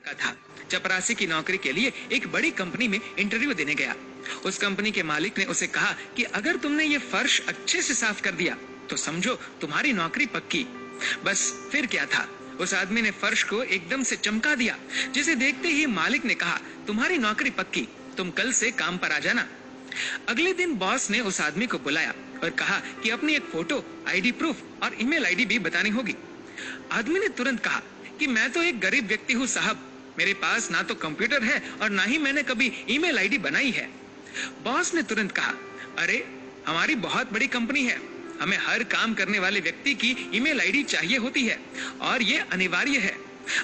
लड़का था, चपरासी की नौकरी के लिए एक बड़ी कंपनी में इंटरव्यू देने गया। उस कंपनी के मालिक ने उसे कहा कि अगर तुमने ये फर्श अच्छे से साफ कर दिया तो समझो तुम्हारी नौकरी पक्की। बस फिर क्या था, उस आदमी ने फर्श को एकदम से चमका दिया, जिसे देखते ही मालिक ने कहा, तुम्हारी नौकरी पक्की, तुम कल से काम पर आ जाना। अगले दिन बॉस ने उस आदमी को बुलाया और कहा कि अपनी एक फोटो, आईडी प्रूफ और ईमेल आईडी भी बतानी होगी। आदमी ने तुरंत कहा कि मैं तो एक गरीब व्यक्ति हूँ साहब, मेरे पास ना तो कंप्यूटर है और ना ही मैंने कभी ईमेल आईडी बनाई है। बॉस ने तुरंत कहा, अरे हमारी बहुत बड़ी कंपनी है, हमें हर काम करने वाले व्यक्ति की ईमेल आईडी चाहिए होती है और ये अनिवार्य है।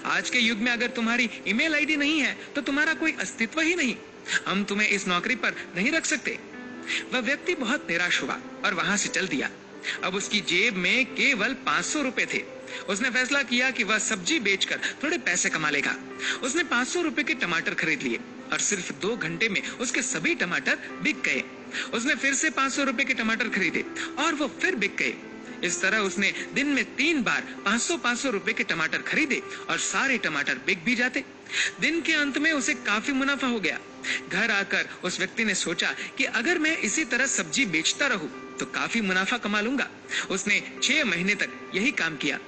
आज के युग में अगर तुम्हारी ईमेल आईडी नहीं है तो तुम्हारा कोई अस्तित्व ही नहीं, हम तुम्हें इस नौकरी पर नहीं रख सकते। वह व्यक्ति बहुत निराश हुआ और वहां से चल दिया। अब उसकी जेब में केवल 500 रुपए थे। उसने फैसला किया कि वह सब्जी बेचकर थोड़े पैसे कमा लेगा। उसने 500 रुपए के टमाटर खरीद लिए और सिर्फ 2 घंटे में उसके सभी टमाटर बिक गए। उसने फिर से 500 रुपए के टमाटर खरीदे और वो फिर बिक गए। इस तरह उसने दिन में 3 बार 500 रुपए के टमाटर खरीदे और सारे टमाटर बिक भी जाते। दिन के अंत में उसे काफी मुनाफा हो गया। घर आकर उस व्यक्ति ने सोचा कि अगर मैं इसी तरह सब्जी बेचता रहूं तो काफी मुनाफा कमा लूंगा। उसने 6 महीने तक यही काम किया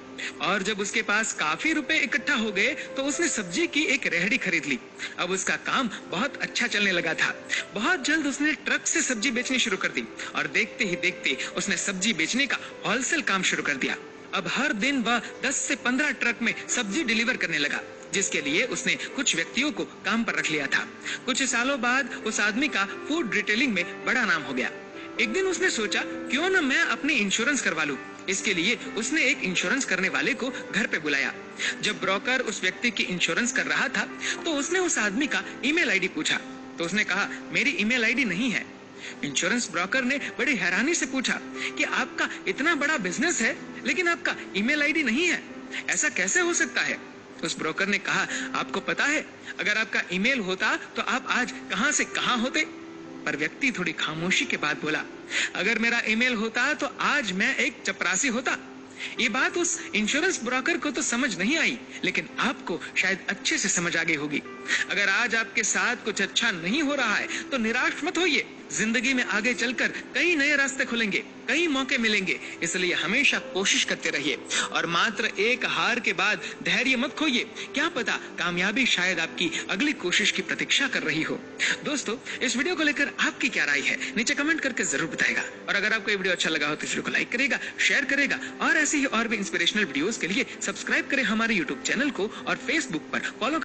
और जब उसके पास काफी रुपए इकट्ठा हो गए तो उसने सब्जी की एक रेहड़ी खरीद ली। अब उसका काम बहुत अच्छा चलने लगा था। बहुत जल्द उसने ट्रक से सब्जी बेचनी शुरू कर दी और देखते ही देखते उसने सब्जी बेचने का होलसेल काम शुरू कर दिया। अब हर दिन वह 10 से 15 ट्रक में सब्जी डिलीवर करने लगा, जिसके लिए उसने कुछ व्यक्तियों को काम पर रख लिया था। कुछ सालों बाद उस आदमी का फूड रिटेलिंग में बड़ा नाम हो गया। एक दिन उसने सोचा, क्यों न मैं अपनी इंश्योरेंस करवा लूं। इसके लिए उसने एक इंश्योरेंस करने वाले को घर पे बुलाया। जब ब्रोकर उस व्यक्ति की इंश्योरेंस कर रहा था तो उसने उस आदमी का ईमेल आईडी पूछा तो उसने कहा, मेरी ईमेल आईडी नहीं है। इंश्योरेंस ब्रोकर ने बड़ी हैरानी से पूछा कि आपका इतना बड़ा बिजनेस है लेकिन आपका ईमेल आईडी नहीं है, ऐसा कैसे हो सकता है? उस ब्रोकर ने कहा, आपको पता है, अगर आपका ईमेल होता तो आप आज कहां से कहां होते? पर व्यक्ति थोड़ी खामोशी के बाद बोला, अगर मेरा ईमेल होता तो आज मैं एक चपरासी होता। ये बात उस इंश्योरेंस ब्रोकर को तो समझ नहीं आई, लेकिन आपको शायद अच्छे से समझ आ गई होगी। अगर आज आपके साथ कुछ अच्छा नहीं हो रहा है तो निराश मत होइए। जिंदगी में आगे चलकर कई नए रास्ते खुलेंगे, कई मौके मिलेंगे, इसलिए हमेशा कोशिश करते रहिए और मात्र एक हार के बाद धैर्य मत खोइए। क्या पता कामयाबी शायद आपकी अगली कोशिश की प्रतीक्षा कर रही हो। दोस्तों, इस वीडियो को लेकर आपकी क्या राय है नीचे कमेंट करके जरूर बताएगा और अगर आपको ये वीडियो अच्छा लगा हो तो इस वीडियो को लाइक करेगा, शेयर करेगा और ऐसे ही और भी इंस्पिरेशनल वीडियोस के लिए सब्सक्राइब करें हमारे यूट्यूब चैनल को और फेसबुक पर फॉलो